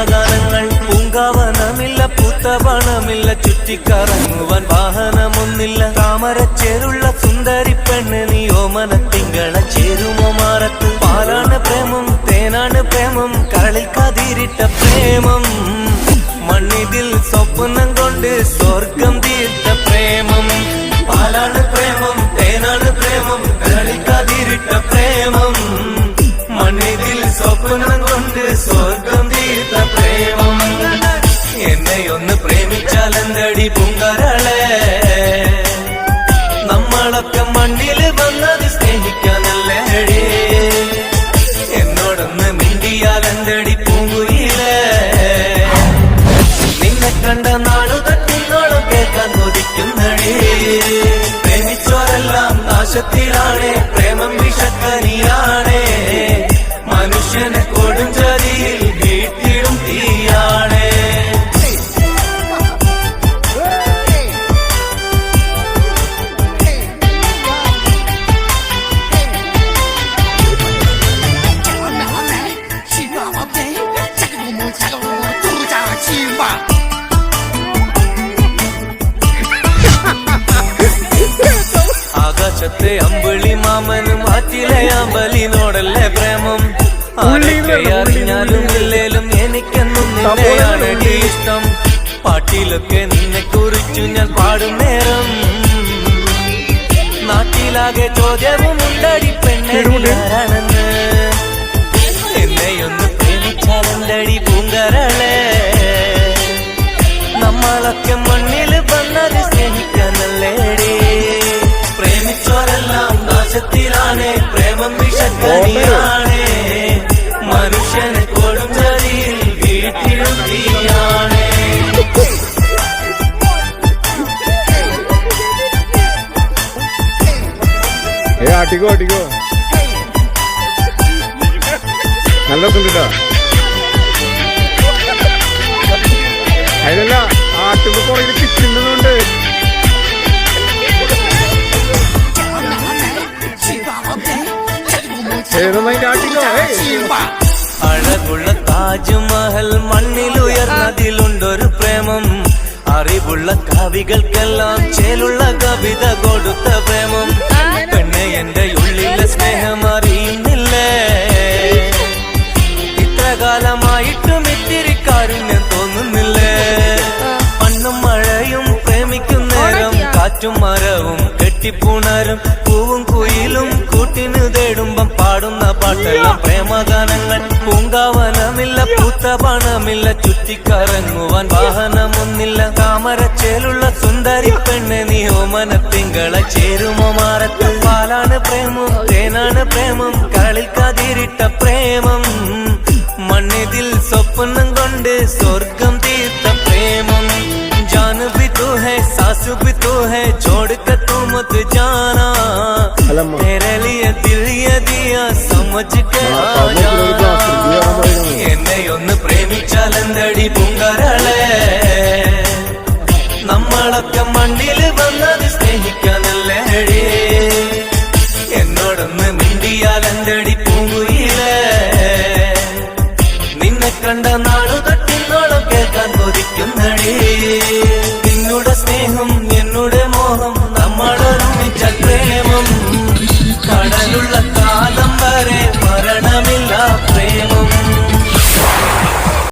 പ്രേമഗാനങ്ങൾ. പൂങ്കാവനമില്ല, പൂത്തപണമില്ല, ചുറ്റിക്കറങ്ങുവാൻ വാഹനമൊന്നില്ല. താമരച്ചേരുള്ള സുന്ദരി പെണ്ണ് നീ ഓമനത്തിങ്കള ചേരുമോ മാറത്ത്. പാലാണ് പ്രേമം, തേനാണ് പ്രേമം, കരളിൽ കതിരിട്ട പ്രേമം. മണ്ണിതിൽ സ്വപ്നം കൊണ്ട് സ്വർഗം തീർത്ത പ്രേമം. പാലാണ് പ്രേമം, തേനാണ് പ്രേമം, കരളിൽ കതിരിട്ട പ്രേമം. മണ്ണിതിൽ സ്വപ്നം കൊണ്ട് സ്വർഗം തീർത്ത പ്രേമം. എന്നെ ഒന്ന് പ്രേമിച്ചാലെന്തടി പൂങ്കരളെ. നമ്മളൊക്കെ മണ്ണില് വന്നത് സ്നേഹിക്കാനല്ലേടി. എന്നോടൊന്ന് മിണ്ടിയാലെന്തടി പൂങ്കുയിലേ. നിന്നെ കണ്ട നാളു തട്ടിന്നോളം കേൾക്കാൻ കൊതിക്കുന്നടി. പ്രേമിച്ചോരെല്ലാം നാശത്തിലാണേ, പ്രേമം വിഷക്കനിയാണേ. മനുഷ്യനെ കൊടും ചതിയിൽ വീട്ടിടും തീയാണേ. ആകാശത്തെ അമ്പിളി മാമനും ആറ്റിലെ അമ്പലിനോടല്ലേ പ്രേമം. ആരൊക്കെ അറിഞ്ഞാലും ഇല്ലേലും എനിക്കെന്നും നിന്നെയാണ് ഇഷ്ടം. പാട്ടിലൊക്കെ നിന്നെ കുറിച്ചു ഞാൻ പാടും നേരം നാട്ടിലാകെ ചോദ്യവും ഉണ്ടടി പെണ്ണാണെന്ന്. എന്നെയൊന്ന് പ്രേമിച്ചാലെന്തടി പൂങ്കരളെ. നമ്മളൊക്കെ മണ്ണിൽ വന്നത് സ്നേഹിക്കാനല്ലേടി. പ്രേമിച്ചോരെല്ലാം നാശത്തിലാണ്, പ്രേമം വിഷക്കനിയാണ്. മനുഷ്യനെ കൊടും ചതിയിൽ വീട്ടിലും തീയാണ്. ആട്ടിക്കോ ആട്ടിക്കോ, നല്ല കേട്ടോ. അതിലല്ല ആട്ടുമ്പോ പുറകിൽ പിച്ചുന്നുണ്ട്. അഴകുള്ള താജ്മഹൽ മണ്ണിലുയർന്നതിലുണ്ടൊരു പ്രേമം. അറിവുള്ള കവികൾക്കെല്ലാം ചേലുള്ള കവിത കൊടുത്ത പ്രേമം. പെണ്ണെ എന്റെ ഉള്ളിലെ സ്നേഹം അറിയുന്നില്ലേ. ഇത്ര കാലമായിട്ടും ഇത്തിരി കാരുണ്യം തോന്നുന്നില്ലേ. മണ്ണും മഴയും പ്രേമിക്കും നേരം, കാറ്റും മരവും കെട്ടിപ്പുണരും. പൂവും കുയിലും കൂട്ടിന് തേടുമ്പം പാടുന്ന പാട്ടെല്ലാം പ്രേമഗാനങ്ങൾ. പൂങ്കാവനമില്ല, പൂത്തപണമില്ല, ചുറ്റിക്കറങ്ങുവാൻ വാഹനമൊന്നില്ല. താമരച്ചേലുള്ള സുന്ദരി പെണ്ണ് നീ ഓമനത്തിങ്കള ചേരുമോ മാറത്ത്. പാലാണ് പ്രേമം, തേനാണ് പ്രേമം, കരളിൽ കതിരിട്ട പ്രേമം. മണ്ണിതിൽ സ്വപ്നം കൊണ്ട് സ്വർഗം തീർത്ത പ്രേമം. जान भी तू है, सास भी तू है, छोड़ कर तू मत जाना. तेरे लिए दिल ये दिया, समझ के आ जाना. എന്നെ ഒന്ന് പ്രേമിച്ചാലെന്തടി പൂങ്കരളെ. നമ്മളൊക്കെ